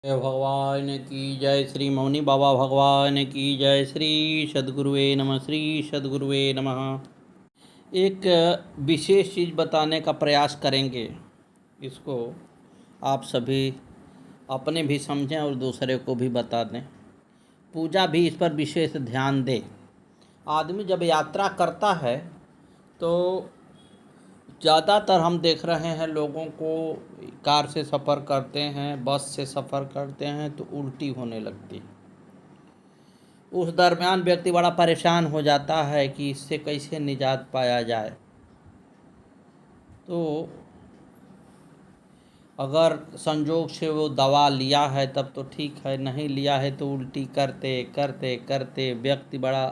जय भगवान की जय। श्री मौनी बाबा भगवान की जय। श्री सद्गुरुवे नमः। श्री सद्गुरुवे नमः। एक विशेष चीज़ बताने का प्रयास करेंगे। इसको आप सभी अपने भी समझें और दूसरे को भी बता दें। पूजा भी इस पर विशेष ध्यान दे। आदमी जब यात्रा करता है तो ज़्यादातर हम देख रहे हैं लोगों को कार से सफ़र करते हैं, बस से सफ़र करते हैं तो उल्टी होने लगती। उस दरमियान व्यक्ति बड़ा परेशान हो जाता है कि इससे कैसे निजात पाया जाए। तो अगर संजोग से वो दवा लिया है तब तो ठीक है, नहीं लिया है तो उल्टी करते करते करते व्यक्ति बड़ा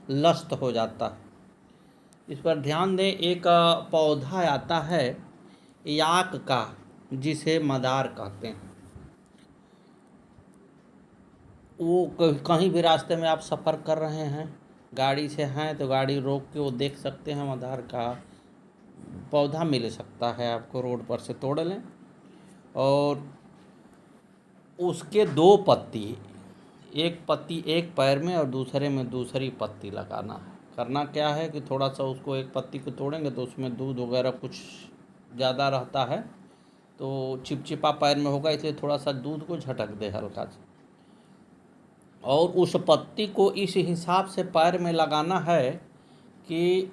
लस्त हो जाता है। इस पर ध्यान दें। एक पौधा आता है याक का, जिसे मदार कहते हैं। वो कहीं भी रास्ते में आप सफ़र कर रहे हैं, गाड़ी से हैं तो गाड़ी रोक के वो देख सकते हैं, मदार का पौधा मिल सकता है आपको, रोड पर से तोड़ लें और उसके दो पत्ती, एक पत्ती एक पैर में और दूसरे में दूसरी पत्ती लगाना है। करना क्या है कि थोड़ा सा उसको, एक पत्ती को तोड़ेंगे तो उसमें दूध वगैरह कुछ ज़्यादा रहता है तो चिपचिपा पैर में होगा, इसलिए थोड़ा सा दूध को झटक दे हल्का से, और उस पत्ती को इस हिसाब से पैर में लगाना है कि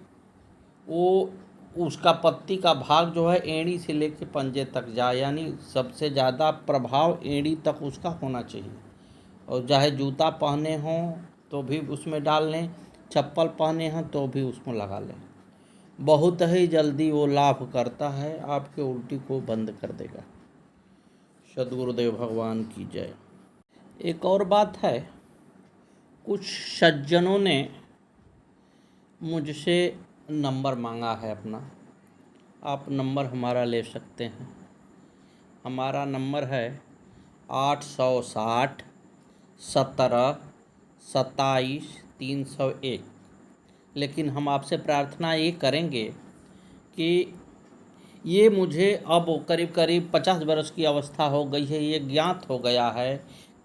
वो उसका पत्ती का भाग जो है एड़ी से लेकर पंजे तक जाए, यानी सबसे ज़्यादा प्रभाव एड़ी तक उसका होना चाहिए। और चाहे जूता पहने हों तो भी उसमें डाल लें, चप्पल पहने हों तो भी उसमें लगा लें। बहुत ही जल्दी वो लाभ करता है, आपके उल्टी को बंद कर देगा। सद्गुरुदेव भगवान की जय। एक और बात है, कुछ सज्जनों ने मुझसे नंबर मांगा है अपना। आप नंबर हमारा ले सकते हैं। हमारा नंबर है 860 17 27 301। लेकिन हम आपसे प्रार्थना ये करेंगे कि ये मुझे अब करीब करीब 50 वर्ष की अवस्था हो गई है, ये ज्ञात हो गया है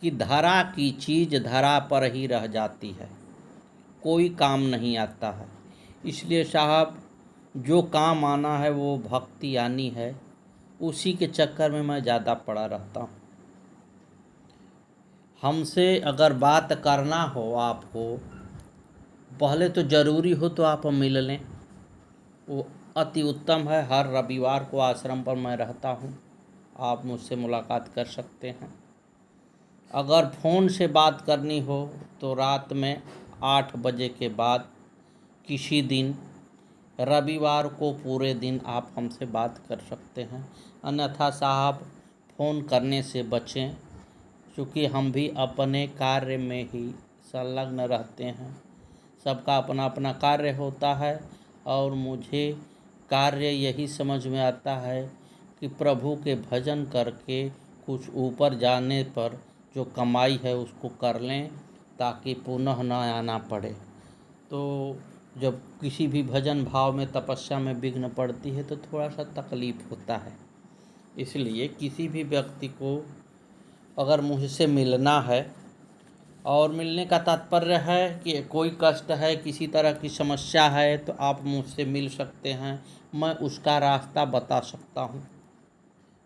कि धरा की चीज़ धरा पर ही रह जाती है, कोई काम नहीं आता है। इसलिए साहब, जो काम आना है वो भक्ति आनी है, उसी के चक्कर में मैं ज़्यादा पड़ा रहता हूँ। हमसे अगर बात करना हो आपको, पहले तो ज़रूरी हो तो आप मिल लें, वो अति उत्तम है। हर रविवार को आश्रम पर मैं रहता हूँ, आप मुझसे मुलाकात कर सकते हैं। अगर फ़ोन से बात करनी हो तो रात में 8 बजे के बाद किसी दिन, रविवार को पूरे दिन आप हमसे बात कर सकते हैं। अन्यथा साहब, फ़ोन करने से बचें, क्योंकि हम भी अपने कार्य में ही संलग्न रहते हैं। सबका अपना अपना कार्य होता है और मुझे कार्य यही समझ में आता है कि प्रभु के भजन करके कुछ ऊपर जाने पर जो कमाई है उसको कर लें, ताकि पुनः न आना पड़े। तो जब किसी भी भजन भाव में, तपस्या में विघ्न पड़ती है तो थोड़ा सा तकलीफ़ होता है। इसलिए किसी भी व्यक्ति को अगर मुझसे मिलना है, और मिलने का तात्पर्य है कि कोई कष्ट है, किसी तरह की समस्या है, तो आप मुझसे मिल सकते हैं। मैं उसका रास्ता बता सकता हूँ।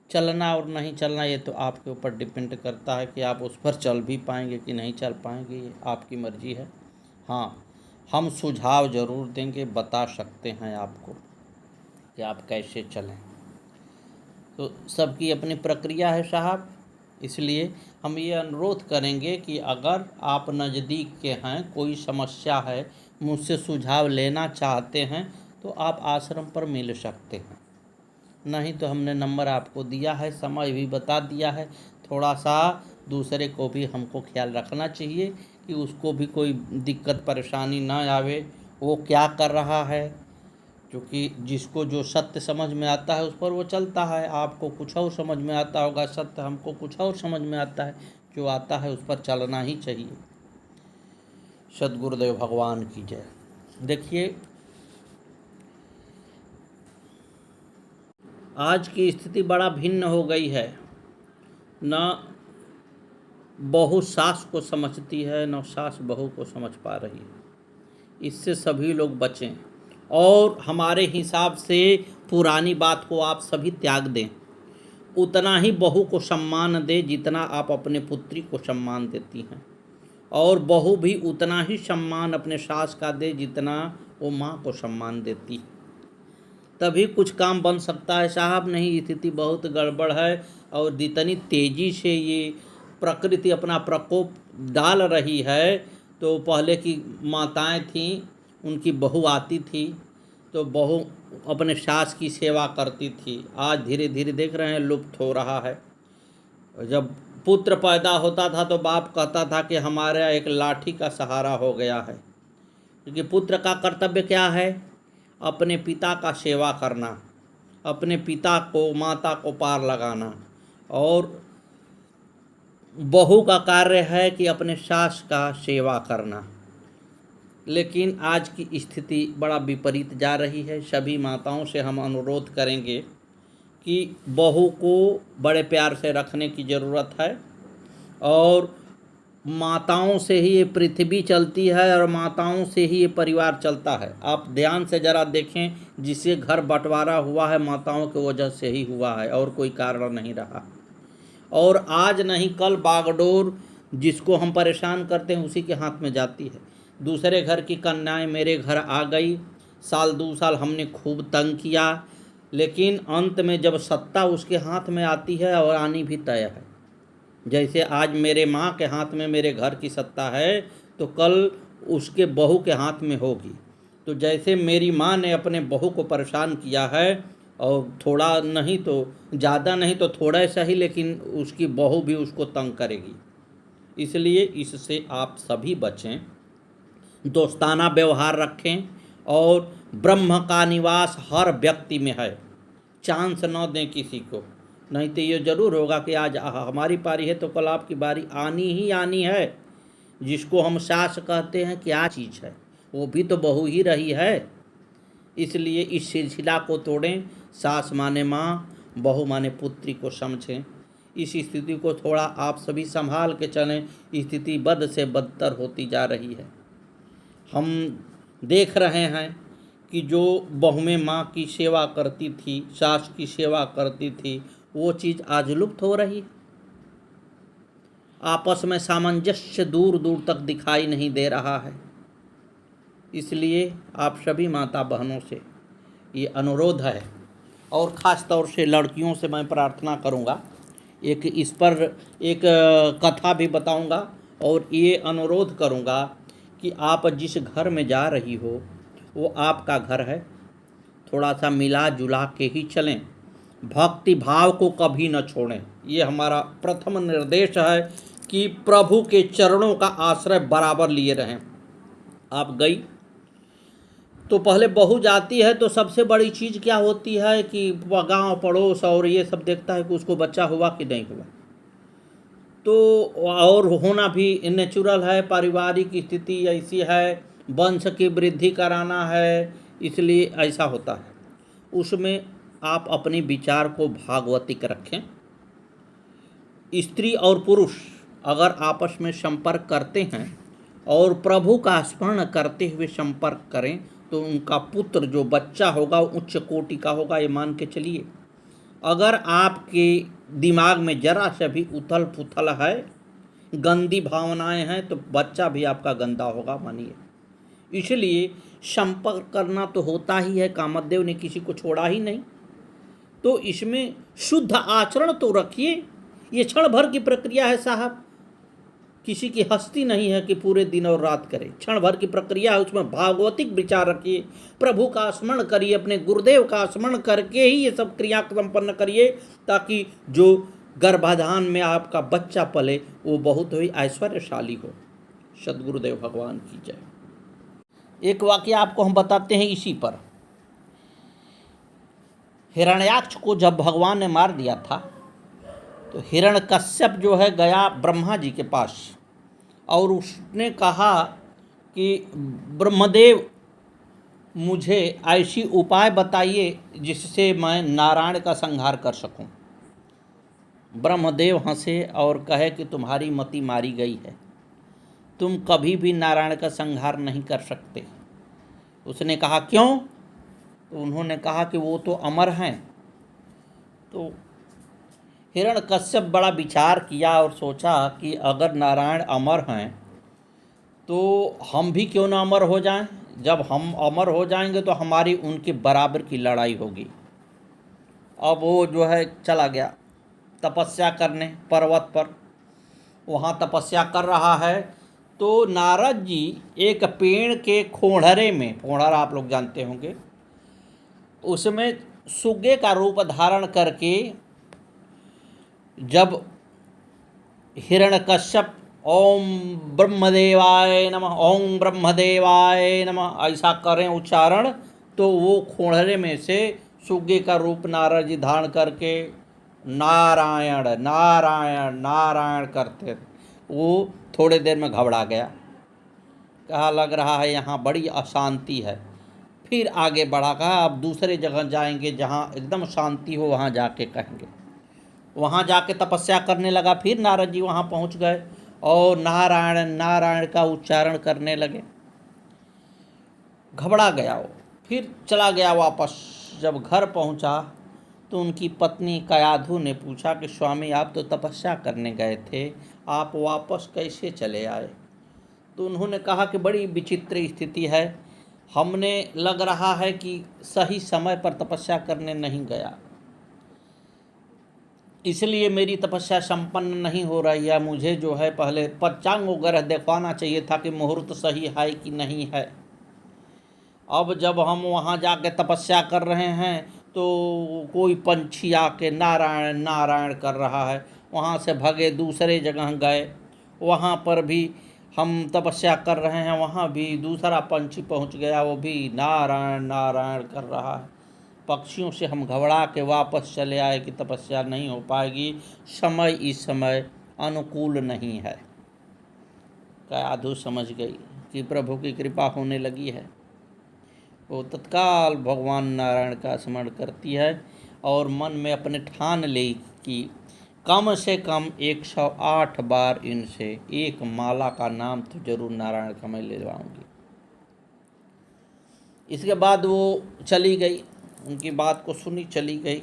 चलना और नहीं चलना ये तो आपके ऊपर डिपेंड करता है कि आप उस पर चल भी पाएंगे कि नहीं चल पाएंगे, ये आपकी मर्ज़ी है। हाँ, हम सुझाव ज़रूर देंगे, बता सकते हैं आपको कि आप कैसे चलें। तो सबकी अपनी प्रक्रिया है साहब, इसलिए हम ये अनुरोध करेंगे कि अगर आप नज़दीक के हैं, कोई समस्या है, मुझसे सुझाव लेना चाहते हैं, तो आप आश्रम पर मिल सकते हैं। नहीं तो हमने नंबर आपको दिया है, समय भी बता दिया है। थोड़ा सा दूसरे को भी हमको ख्याल रखना चाहिए कि उसको भी कोई दिक्कत परेशानी ना आवे, वो क्या कर रहा है, क्योंकि जिसको जो सत्य समझ में आता है उस पर वो चलता है। आपको कुछ और समझ में आता होगा सत्य, हमको कुछ और समझ में आता है, जो आता है उस पर चलना ही चाहिए। सद्गुरुदेव भगवान की जय। देखिए, आज की स्थिति बड़ा भिन्न हो गई है। न बहू सास को समझती है, न सास बहू को समझ पा रही है। इससे सभी लोग बचें और हमारे हिसाब से पुरानी बात को आप सभी त्याग दें। उतना ही बहू को सम्मान दें जितना आप अपने पुत्री को सम्मान देती हैं, और बहू भी उतना ही सम्मान अपने सास का दे जितना वो माँ को सम्मान देती है। तभी कुछ काम बन सकता है साहब, नहीं स्थिति बहुत गड़बड़ है। और जितनी तेज़ी से ये प्रकृति अपना प्रकोप डाल रही है, तो पहले की माताएं थीं, उनकी बहू आती थी तो बहू अपने सास की सेवा करती थी। आज धीरे धीरे देख रहे हैं लुप्त हो रहा है। जब पुत्र पैदा होता था तो बाप कहता था कि हमारा एक लाठी का सहारा हो गया है, क्योंकि पुत्र का कर्तव्य क्या है? अपने पिता का सेवा करना, अपने पिता को माता को पार लगाना, और बहू का कार्य है कि अपने सास का सेवा करना। लेकिन आज की स्थिति बड़ा विपरीत जा रही है। सभी माताओं से हम अनुरोध करेंगे कि बहू को बड़े प्यार से रखने की ज़रूरत है, और माताओं से ही ये पृथ्वी चलती है और माताओं से ही ये परिवार चलता है। आप ध्यान से ज़रा देखें, जिससे घर बंटवारा हुआ है माताओं की वजह से ही हुआ है, और कोई कारण नहीं रहा। और आज नहीं कल बागडोर जिसको हम परेशान करते हैं उसी के हाथ में जाती है। दूसरे घर की कन्याएं मेरे घर आ गई, साल 2 साल हमने खूब तंग किया, लेकिन अंत में जब सत्ता उसके हाथ में आती है, और आनी भी तय है। जैसे आज मेरे माँ के हाथ में मेरे घर की सत्ता है, तो कल उसके बहू के हाथ में होगी। तो जैसे मेरी माँ ने अपने बहू को परेशान किया है, और थोड़ा नहीं तो ज़्यादा नहीं तो थोड़ा सा ही, लेकिन उसकी बहू भी उसको तंग करेगी। इसलिए इससे आप सभी बचें, दोस्ताना व्यवहार रखें, और ब्रह्म का निवास हर व्यक्ति में है। चांस न दें किसी को, नहीं तो ये ज़रूर होगा कि आज हमारी पारी है तो कल आपकी बारी आनी ही आनी है। जिसको हम सास कहते हैं क्या चीज़ है, वो भी तो बहू ही रही है। इसलिए इस सिलसिला को तोड़ें। सास माने माँ, बहू माने पुत्री को समझें। इस स्थिति को थोड़ा आप सभी संभाल के चलें। स्थिति बद से बदतर होती जा रही है। हम देख रहे हैं कि जो बहुएं माँ की सेवा करती थी, सास की सेवा करती थी, वो चीज़ आज लुप्त हो रही है। आपस में सामंजस्य दूर दूर तक दिखाई नहीं दे रहा है। इसलिए आप सभी माता बहनों से ये अनुरोध है, और ख़ास तौर से लड़कियों से मैं प्रार्थना करूँगा। इस पर एक कथा भी बताऊँगा, और ये अनुरोध करूँगा कि आप जिस घर में जा रही हो वो आपका घर है। थोड़ा सा मिला जुला के ही चलें, भक्ति भाव को कभी न छोड़ें। ये हमारा प्रथम निर्देश है कि प्रभु के चरणों का आश्रय बराबर लिए रहें। आप गई तो पहले बहू जाती है तो सबसे बड़ी चीज़ क्या होती है कि गांव पड़ोस और ये सब देखता है कि उसको बच्चा हुआ कि नहीं हुआ। तो और होना भी नेचुरल है, पारिवारिक स्थिति ऐसी है, वंश की वृद्धि कराना है, इसलिए ऐसा होता है। उसमें आप अपने विचार को भागवतिक रखें। स्त्री और पुरुष अगर आपस में संपर्क करते हैं और प्रभु का स्मरण करते हुए संपर्क करें, तो उनका पुत्र जो बच्चा होगा वो उच्च कोटि का होगा, ये मान के चलिए। अगर आपके दिमाग में जरा से भी उथल पुथल है, गंदी भावनाएं हैं, तो बच्चा भी आपका गंदा होगा, मानिए। इसलिए संपर्क करना तो होता ही है, कामदेव ने किसी को छोड़ा ही नहीं। तो इसमें शुद्ध आचरण तो रखिए। ये क्षण भर की प्रक्रिया है साहब, किसी की हस्ती नहीं है कि पूरे दिन और रात करे। क्षण भर की प्रक्रिया है, उसमें भागवतिक विचार रखिए, प्रभु का स्मरण करिए, अपने गुरुदेव का स्मरण करके ही ये सब क्रिया संपन्न करिए, ताकि जो गर्भाधान में आपका बच्चा पले वो बहुत ही ऐश्वर्यशाली हो। सद्गुरुदेव भगवान की जय। एक वाक्य आपको हम बताते हैं इसी पर। हिरण्याक्ष को जब भगवान ने मार दिया था, तो हिरण्यकश्यप जो है गया ब्रह्मा जी के पास, और उसने कहा कि ब्रह्मदेव मुझे ऐसी उपाय बताइए जिससे मैं नारायण का संहार कर सकूं। ब्रह्मदेव हंसे और कहे कि तुम्हारी मति मारी गई है, तुम कभी भी नारायण का संहार नहीं कर सकते। उसने कहा क्यों? तो उन्होंने कहा कि वो तो अमर हैं। तो हिरण्यकश्यप बड़ा विचार किया और सोचा कि अगर नारायण अमर हैं तो हम भी क्यों ना अमर हो जाएं। जब हम अमर हो जाएंगे तो हमारी उनके बराबर की लड़ाई होगी। अब वो जो है चला गया तपस्या करने पर्वत पर। वहाँ तपस्या कर रहा है तो नारद जी एक पेड़ के खोड़रे में, खोड़रा आप लोग जानते होंगे, उसमें सुग्गे का रूप धारण करके जब हिरण्यकश्यप ओम ब्रह्मदेवाय नमः, ओम ब्रह्मदेवाय नमः ऐसा करें उच्चारण, तो वो खोड़रे में से सुग्गे का रूप नारद जी धारण करके नारायण नारायण नारायण करते थे। वो थोड़े देर में घबरा गया, कहा लग रहा है यहाँ बड़ी अशांति है। फिर आगे बढ़ा, कहा अब दूसरे जगह जाएंगे जहाँ एकदम शांति हो, वहाँ जाके कहेंगे। वहाँ जाके तपस्या करने लगा। फिर नारद जी वहाँ पहुँच गए और नारायण नारायण का उच्चारण करने लगे। घबरा गया वो, फिर चला गया वापस। जब घर पहुँचा तो उनकी पत्नी कयाधु ने पूछा कि स्वामी आप तो तपस्या करने गए थे, आप वापस कैसे चले आए? तो उन्होंने कहा कि बड़ी विचित्र स्थिति है, हमने लग रहा है कि सही समय पर तपस्या करने नहीं गया, इसलिए मेरी तपस्या संपन्न नहीं हो रही है। मुझे जो है पहले पंचांग वगैरह देखवाना चाहिए था कि मुहूर्त सही है कि नहीं है। अब जब हम वहाँ जाके तपस्या कर रहे हैं तो कोई पंछी आके नारायण नारायण कर रहा है। वहाँ से भगे दूसरे जगह गए, वहाँ पर भी हम तपस्या कर रहे हैं, वहाँ भी दूसरा पंछी पहुँच गया, वो भी नारायण नारायण कर रहा है। पक्षियों से हम घबरा के वापस चले आए कि तपस्या नहीं हो पाएगी, समय इस समय अनुकूल नहीं है। कयाधु समझ गई कि प्रभु की कृपा होने लगी है। वो तत्काल भगवान नारायण का स्मरण करती है और मन में अपने ठान ले कि कम से कम 108 बार इनसे एक माला का नाम तो जरूर नारायण का मैं ले जाऊँगी। इसके बाद वो चली गई, उनकी बात को सुनी, चली गई।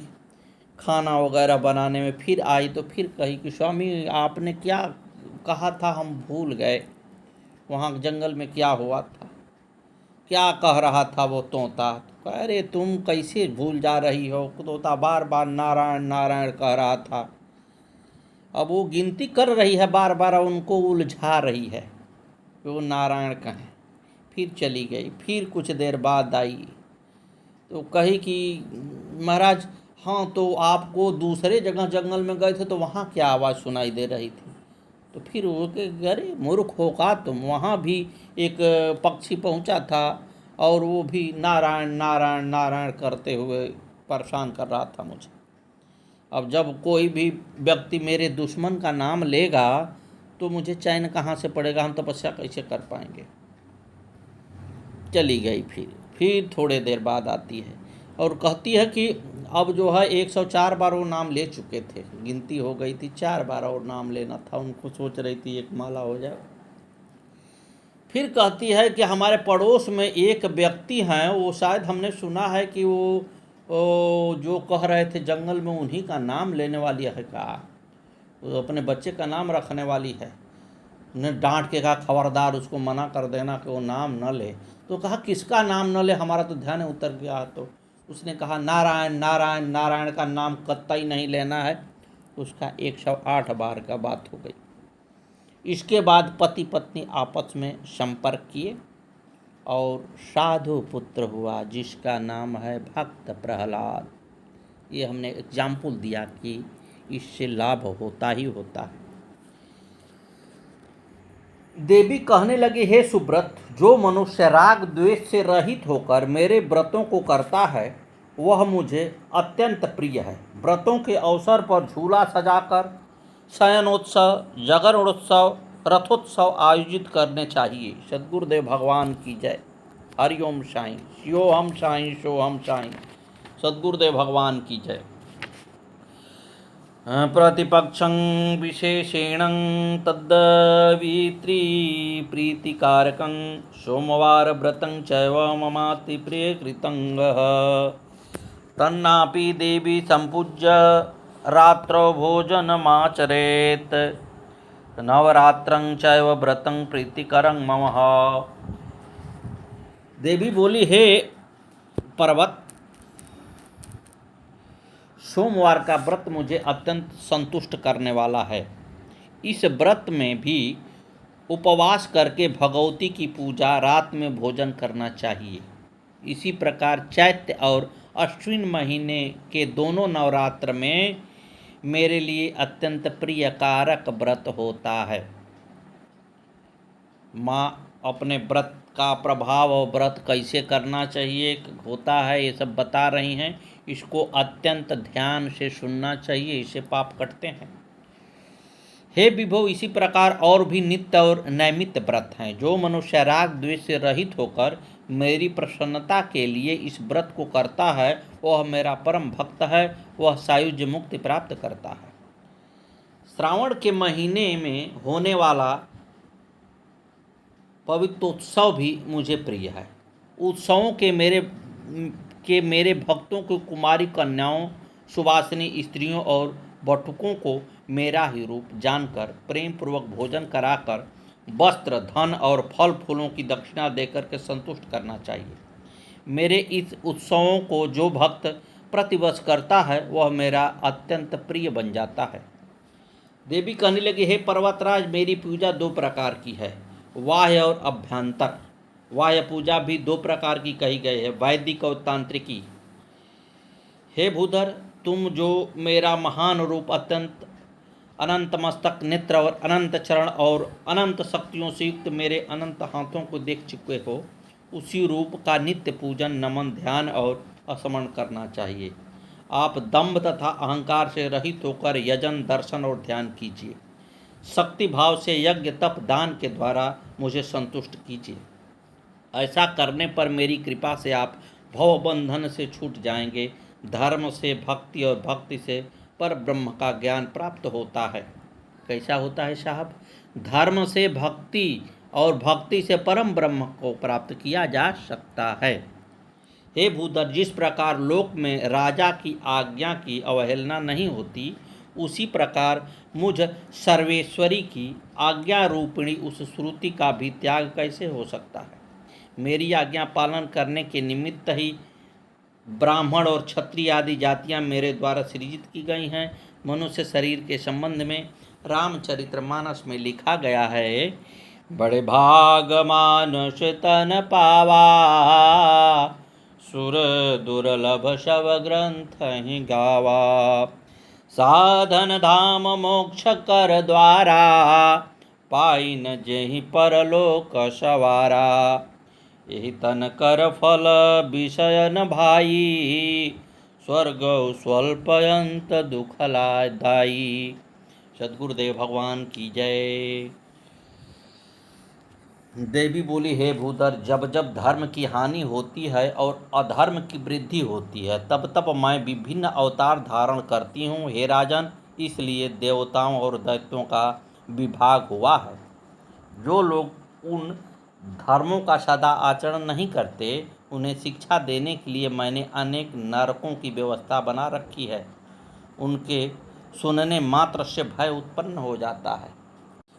खाना वगैरह बनाने में फिर आई तो फिर कही कि स्वामी आपने क्या कहा था, हम भूल गए, वहाँ जंगल में क्या हुआ था, क्या कह रहा था वो तोता? तो कह अरे तुम कैसे भूल जा रही हो, तोता बार बार नारायण नारायण कह रहा था। अब वो गिनती कर रही है, बार बार उनको उलझा रही है कि वो नारायण कहें। फिर चली गई। फिर कुछ देर बाद आई तो कही कि महाराज हाँ, तो आपको दूसरे जगह जंगल में गए थे तो वहाँ क्या आवाज़ सुनाई दे रही थी? तो फिर वो कि अरे मूर्ख हो का तुम, वहाँ भी एक पक्षी पहुँचा था और वो भी नारायण नारायण नारायण करते हुए परेशान कर रहा था मुझे। अब जब कोई भी व्यक्ति मेरे दुश्मन का नाम लेगा तो मुझे चैन कहाँ से पड़ेगा, हम तपस्या कैसे कर पाएंगे। चली गई। फिर थोड़े देर बाद आती है और कहती है कि अब जो है 104 बार वो नाम ले चुके थे, गिनती हो गई थी, 4 बार और नाम लेना था उनको, सोच रही थी एक माला हो जाए। फिर कहती है कि हमारे पड़ोस में एक व्यक्ति हैं, वो शायद हमने सुना है कि वो जो कह रहे थे जंगल में उन्हीं का नाम लेने वाली है का, वो अपने बच्चे का नाम रखने वाली है। उन्हें डांट के कहा खबरदार उसको मना कर देना कि वो नाम न ले। तो कहा किसका नाम न ले, हमारा तो ध्यान उतर गया। तो उसने कहा नारायण नारायण नारायण का नाम कतई नहीं लेना है। उसका 108 बार का बात हो गई। इसके बाद पति पत्नी आपस में संपर्क किए और साधु पुत्र हुआ जिसका नाम है भक्त प्रहलाद। ये हमने एग्जाम्पल दिया कि इससे लाभ होता ही होता है। देवी कहने लगी हे सुब्रत, जो मनुष्य राग द्वेष से रहित होकर मेरे व्रतों को करता है वह मुझे अत्यंत प्रिय है। व्रतों के अवसर पर झूला सजाकर शयनोत्सव, जागरणोत्सव, रथोत्सव आयोजित करने चाहिए। सद्गुरुदेव भगवान की जय। हरिओम साईं, शिवोहम साईं, सोहम साईं। सद्गुरुदेव भगवान की जय। प्रतिपक्षं विशेषेण तद्वित्री प्रीतिकारकं सोमवारव्रतं चैव ममातिप्रियकृतं तन्नापि देवी संपूज्य रात्रौ भोजनमाचरेत् नवरात्रं चैव व्रतं प्रीतिकरं मम। देवी बोली, हे पर्वत, सोमवार का व्रत मुझे अत्यंत संतुष्ट करने वाला है। इस व्रत में भी उपवास करके भगवती की पूजा, रात में भोजन करना चाहिए। इसी प्रकार चैत्र और अश्विन महीने के दोनों नवरात्र में मेरे लिए अत्यंत प्रियकारक व्रत होता है। माँ अपने व्रत का प्रभाव और व्रत कैसे करना चाहिए होता है ये सब बता रही हैं। इसको अत्यंत ध्यान से सुनना चाहिए, इससे पाप कटते हैं। हे विभो, इसी प्रकार और भी नित्य और नैमित्त व्रत हैं। जो मनुष्य राग द्वेष से रहित होकर मेरी प्रसन्नता के लिए इस व्रत को करता है वह मेरा परम भक्त है, वह सायुज्य मुक्ति प्राप्त करता है। श्रावण के महीने में होने वाला पवित्रोत्सव भी मुझे प्रिय है। उत्सवों के मेरे भक्तों को, कुमारी कन्याओं, सुवासिनी स्त्रियों और बटुकों को मेरा ही रूप जानकर प्रेम पूर्वक भोजन कराकर वस्त्र, धन और फल फूलों की दक्षिणा देकर के संतुष्ट करना चाहिए। मेरे इस उत्सवों को जो भक्त प्रतिवर्ष करता है वह मेरा अत्यंत प्रिय बन जाता है। देवी कहने लगी, हे पर्वतराज, मेरी पूजा दो प्रकार की है, बाह्य और अभ्यंतर। बाह्य पूजा भी दो प्रकार की कही गई है, वैदिक और तांत्रिकी। हे भूधर, तुम जो मेरा महान रूप, अत्यंत अनंत मस्तक, नेत्र और अनंत चरण और अनंत शक्तियों से युक्त मेरे अनंत हाथों को देख चुके हो, उसी रूप का नित्य पूजन, नमन, ध्यान और स्मरण करना चाहिए। आप दंभ तथा अहंकार से रहित होकर यजन, दर्शन और ध्यान कीजिए। शक्ति भाव से यज्ञ, तप, दान के द्वारा मुझे संतुष्ट कीजिए। ऐसा करने पर मेरी कृपा से आप भवबंधन से छूट जाएंगे। धर्म से भक्ति और भक्ति से पर ब्रह्म का ज्ञान प्राप्त होता है। कैसा होता है साहब? धर्म से भक्ति और भक्ति से परम ब्रह्म को प्राप्त किया जा सकता है। हे भूधर, जिस प्रकार लोक में राजा की आज्ञा की अवहेलना नहीं होती, उसी प्रकार मुझ सर्वेश्वरी की आज्ञा रूपिणी उस श्रुति का भी त्याग कैसे हो सकता है? मेरी आज्ञा पालन करने के निमित्त ही ब्राह्मण और क्षत्रिय आदि जातियां मेरे द्वारा सृजित की गई हैं। मनुष्य शरीर के संबंध में रामचरितमानस में लिखा गया है, बड़े भाग मानुष तन पावा, सुर दुर्लभ शव ग्रंथ ही गावा, साधन धाम मोक्ष कर द्वारा, पाई न जेहि परलोक सवारा, यही तन कर फल विषय न भाई, स्वर्ग स्वल्पयंत दुखलादायी। सद्गुरुदेव भगवान की जय। देवी बोली, हे भूधर, जब जब धर्म की हानि होती है और अधर्म की वृद्धि होती है, तब तब मैं विभिन्न अवतार धारण करती हूँ। हे राजन, इसलिए देवताओं और दैत्यों का विभाग हुआ है। जो लोग उन धर्मों का सदा आचरण नहीं करते, उन्हें शिक्षा देने के लिए मैंने अनेक नरकों की व्यवस्था बना रखी है। उनके सुनने मात्र से भय उत्पन्न हो जाता है।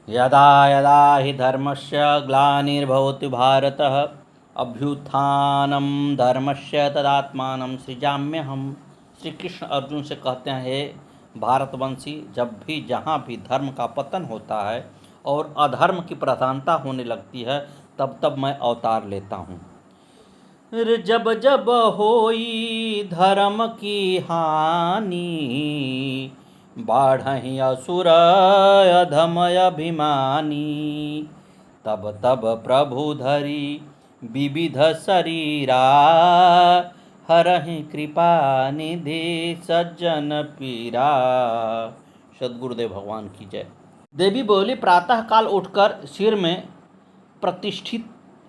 यदा यदा हि धर्मस्य ग्लानिर्भवति भारत, अभ्युत्थानं धर्मस्य तदात्मानं सृजाम्यहम्। श्री कृष्ण अर्जुन से कहते हैं, हे भारतवंशी, जब भी जहाँ भी धर्म का पतन होता है और अधर्म की प्रधानता होने लगती है, तब तब मैं अवतार लेता हूँ। जब जब होई धर्म की हानि, बाढ़हि असुर अधम अभिमानी, तब तब प्रभु धरी विविध शरीरा, हरहि कृपा निधि सज्जन पीरा। सद्गुरुदेव भगवान की जय। देवी बोली, प्रातःकाल उठकर सिर में प्रतिष्ठित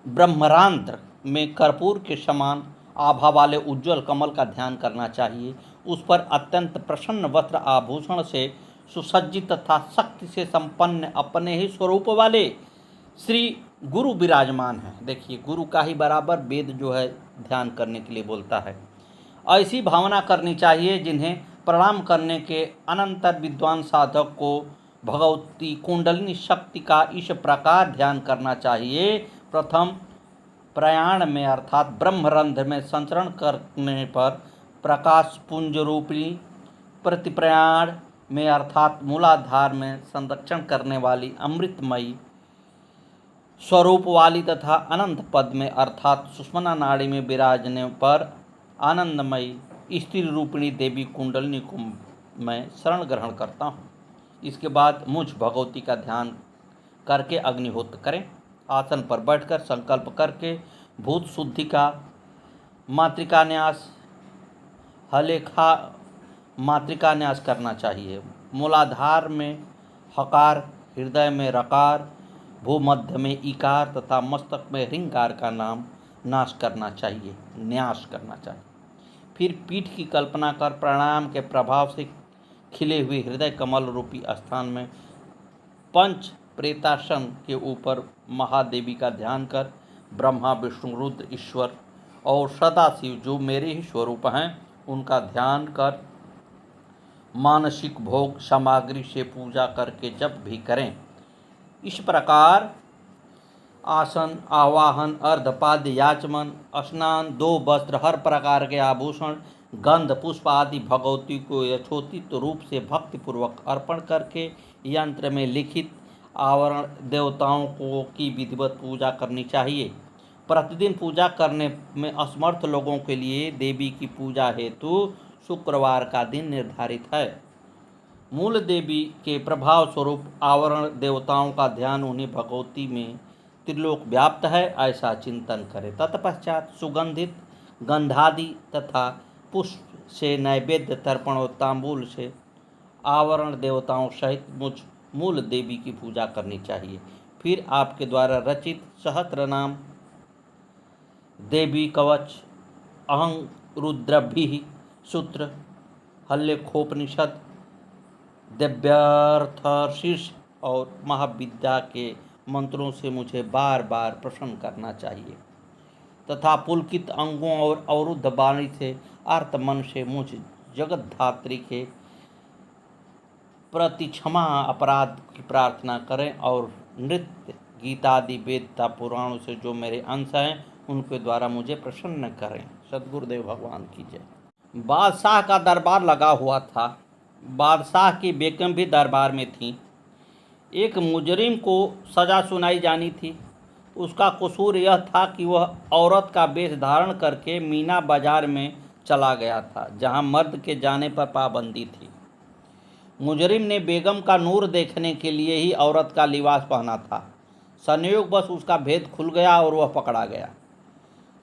ब्रह्मरांत्र में कर्पूर के समान आभा वाले उज्ज्वल कमल का ध्यान करना चाहिए। उस पर अत्यंत प्रसन्न वस्त्र आभूषण से सुसज्जित तथा शक्ति से संपन्न अपने ही स्वरूप वाले श्री गुरु विराजमान हैं। देखिए, गुरु का ही बराबर वेद जो है ध्यान करने के लिए बोलता है। ऐसी भावना करनी चाहिए जिन्हें प्रणाम करने के अनंतर विद्वान साधक को भगवती कुंडलिनी शक्ति का इस प्रकार ध्यान करना चाहिए। प्रथम प्रयाण में अर्थात ब्रह्मरंध्र में संचरण करने पर प्रकाश पुंज रूपी, प्रतिप्रयाण में अर्थात मूलाधार में संरक्षण करने वाली अमृतमयी स्वरूप वाली तथा अनंत पद में अर्थात सुषुम्ना नाड़ी में विराजने पर आनंदमयी स्त्री रूपिणी देवी कुंडलिनी को मैं शरण ग्रहण करता हूँ। इसके बाद मुझ भगवती का ध्यान करके अग्निहोत्र करें। आसन पर बैठकर संकल्प करके भूत शुद्धि का मातृका न्यास, हलेखा मातृका न्यास करना चाहिए। मूलाधार में हकार, हृदय में रकार, भूमध्य में इकार तथा मस्तक में ह्रींकार का नाम न्यास करना चाहिए। फिर पीठ की कल्पना कर प्राणायाम के प्रभाव से खिले हुए हृदय कमल रूपी स्थान में पंच प्रेतासन के ऊपर महादेवी का ध्यान कर ब्रह्मा, विष्णु, रुद्र, ईश्वर और सदाशिव जो मेरे ही स्वरूप हैं उनका ध्यान कर मानसिक भोग सामग्री से पूजा करके जप भी करें। इस प्रकार आसन, आवाहन, अर्धपाद्य, याचमन, स्नान, 2 वस्त्र, हर प्रकार के आभूषण, गंध, पुष्प आदि भगवती को यथोचित रूप से भक्तिपूर्वक अर्पण करके यंत्र में लिखित आवरण देवताओं को की विधिवत पूजा करनी चाहिए। प्रतिदिन पूजा करने में असमर्थ लोगों के लिए देवी की पूजा हेतु शुक्रवार का दिन निर्धारित है। मूल देवी के प्रभाव स्वरूप आवरण देवताओं का ध्यान उन्हें भगवती में त्रिलोक व्याप्त है ऐसा चिंतन करें। तत्पश्चात सुगंधित गंधादि तथा पुष्प से नैवेद्य तर्पण और तांबूल से आवरण देवताओं सहित मुझ मूल देवी की पूजा करनी चाहिए। फिर आपके द्वारा रचित सहस्त्र नाम, देवी कवच, अहं रुद्रभिः सूत्र, हल्लेखोपनिषद, दिव्यार्थशीर्ष और महाविद्या के मंत्रों से मुझे बार बार प्रसन्न करना चाहिए तथा पुलकित अंगों और अवरुद्ध वाणी से आर्त मन से मुझ जगतधात्री के प्रति क्षमा अपराध की प्रार्थना करें और नृत्य, गीतादि वेदता पुराणों से जो मेरे अंश हैं उनके द्वारा मुझे प्रसन्न करें। सद्गुरुदेव भगवान की जय। बादशाह का दरबार लगा हुआ था। बादशाह की बेगम भी दरबार में थी। एक मुजरिम को सज़ा सुनाई जानी थी। उसका कसूर यह था कि वह औरत का वेश धारण करके मीना बाजार में चला गया था जहां मर्द के जाने पर पाबंदी थी। मुजरिम ने बेगम का नूर देखने के लिए ही औरत का लिबास पहना था। संयोगवश उसका भेद खुल गया और वह पकड़ा गया।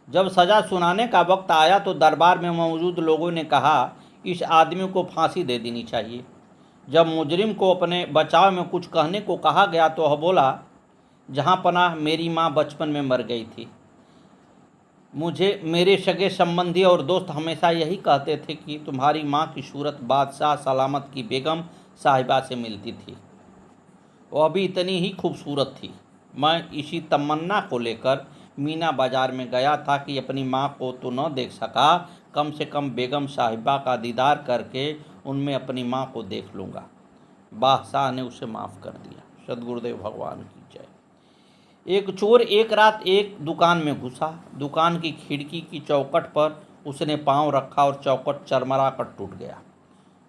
जब सज़ा सुनाने का वक्त आया तो दरबार में मौजूद लोगों ने कहा इस आदमी को फांसी दे देनी चाहिए। जब मुजरिम को अपने बचाव में कुछ कहने को कहा गया तो वह बोला, जहाँ पनाह मेरी माँ बचपन में मर गई थी। मुझे मेरे सगे संबंधी और दोस्त हमेशा यही कहते थे कि तुम्हारी माँ की सूरत बादशाह सलामत की बेगम साहिबा से मिलती थी। वह भी इतनी ही खूबसूरत थी। मैं इसी तमन्ना को लेकर मीना बाजार में गया था कि अपनी माँ को तो न देख सका, कम से कम बेगम साहिबा का दीदार करके उनमें अपनी माँ को देख लूँगा। बादशाह ने उसे माफ़ कर दिया। सद्गुरुदेव भगवान की जय। एक चोर एक रात एक दुकान में घुसा। दुकान की खिड़की की चौखट पर उसने पांव रखा और चौखट चरमरा कर टूट गया।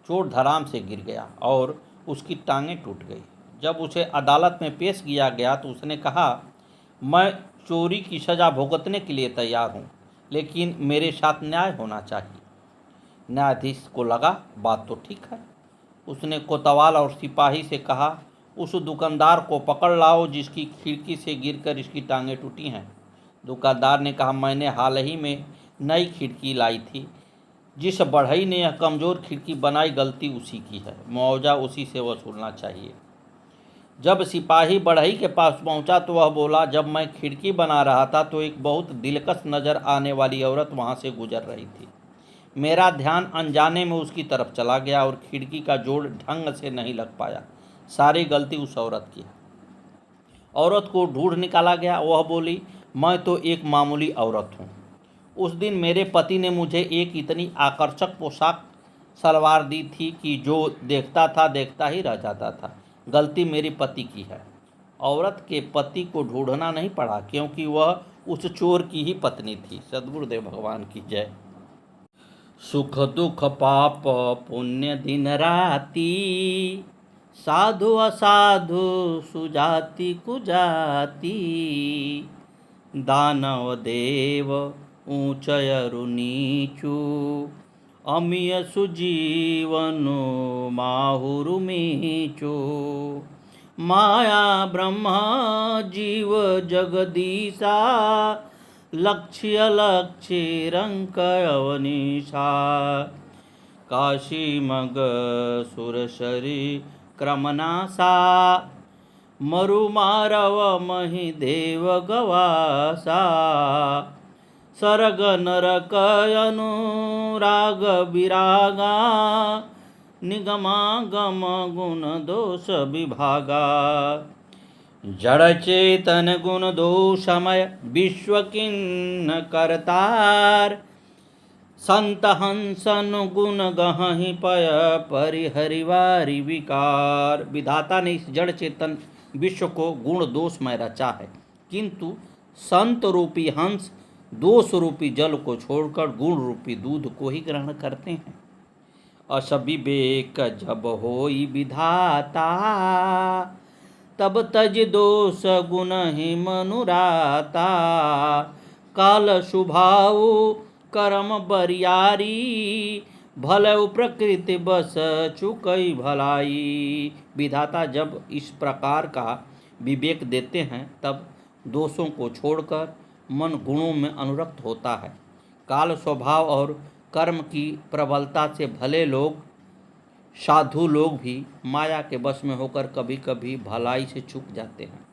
चोर धड़ाम से गिर गया और उसकी टांगें टूट गई। जब उसे अदालत में पेश किया गया तो उसने कहा, मैं चोरी की सज़ा भुगतने के लिए तैयार हूँ, लेकिन मेरे साथ न्याय होना चाहिए। न्यायाधीश को लगा बात तो ठीक है। उसने कोतवाल और सिपाही से कहा, उस दुकानदार को पकड़ लाओ जिसकी खिड़की से गिरकर इसकी टांगें टूटी हैं। दुकानदार ने कहा, मैंने हाल ही में नई खिड़की लाई थी। जिस बढ़ई ने यह कमज़ोर खिड़की बनाई गलती उसी की है, मुआवजा उसी से वसूलना चाहिए। जब सिपाही बढ़ई के पास पहुंचा तो वह बोला, जब मैं खिड़की बना रहा था तो एक बहुत दिलकश नज़र आने वाली औरत वहां से गुजर रही थी। मेरा ध्यान अनजाने में उसकी तरफ चला गया और खिड़की का जोड़ ढंग से नहीं लग पाया। सारी गलती उस औरत की है। औरत को ढूंढ निकाला गया। वह बोली, मैं तो एक मामूली औरत हूँ। उस दिन मेरे पति ने मुझे एक इतनी आकर्षक पोशाक सलवार दी थी कि जो देखता ही रह जाता था। गलती मेरे पति की है। औरत के पति को ढूंढना नहीं पड़ा, क्योंकि वह उस चोर की ही पत्नी थी। सद्गुरुदेव भगवान की जय। सुख दुख पाप पुण्य दिन राति, साधु असाधु सुजाति कुजाति, दानव देव ऊंचयरु नीचू, अमिय सुजीवनु माहुरु मीचू, माया ब्रह्मा जीव जगदीशा, लक्ष्य लक्ष्य रंक अवनीशा, काशी मग सुरसरी क्रमनासा, मरु मारव मही देव गवासा, सरग नरक अनुराग विरागा, निगमागम गुण दोष विभागा, जड़ चेतन गुण दोषमय विश्व किन्न करतार, संत हंसन गुण गहहि पय परिहरिवारि विकार। विधाता ने इस जड़ चेतन विश्व को गुण दोषमय रचा है, किंतु संत रूपी हंस दोष रूपी जल को छोड़कर गुण रूपी दूध को ही ग्रहण करते हैं। अविवेक जब होई विधाता, तब तज दोष गुण ही मनुराता, काल शुभाऊ कर्म बरियारी, भलऊ प्रकृति बस चुकई भलाई। विधाता जब इस प्रकार का विवेक देते हैं तब दोषों को छोड़कर मन गुणों में अनुरक्त होता है। काल स्वभाव और कर्म की प्रबलता से भले लोग, साधु लोग भी माया के वश में होकर कभी कभी भलाई से चूक जाते हैं।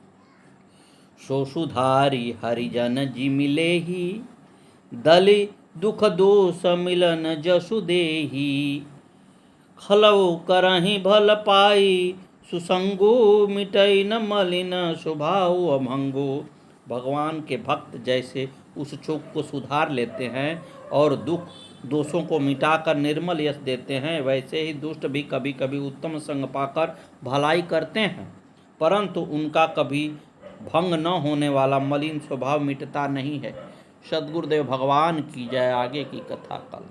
सो सुधारी हरिजन जी मिले ही, दलि दुख दोष मिलन जसु देही, खलऊ करहि भल पाई सुसंगो, मिटई न मलिन स्वभाव अभंगो। भगवान के भक्त जैसे उस चूक को सुधार लेते हैं और दुख दोषों को मिटाकर निर्मल यश देते हैं, वैसे ही दुष्ट भी कभी कभी उत्तम संग पाकर भलाई करते हैं, परंतु उनका कभी भंग न होने वाला मलिन स्वभाव मिटता नहीं है। सद्गुरुदेव भगवान की जय। आगे की कथा कल।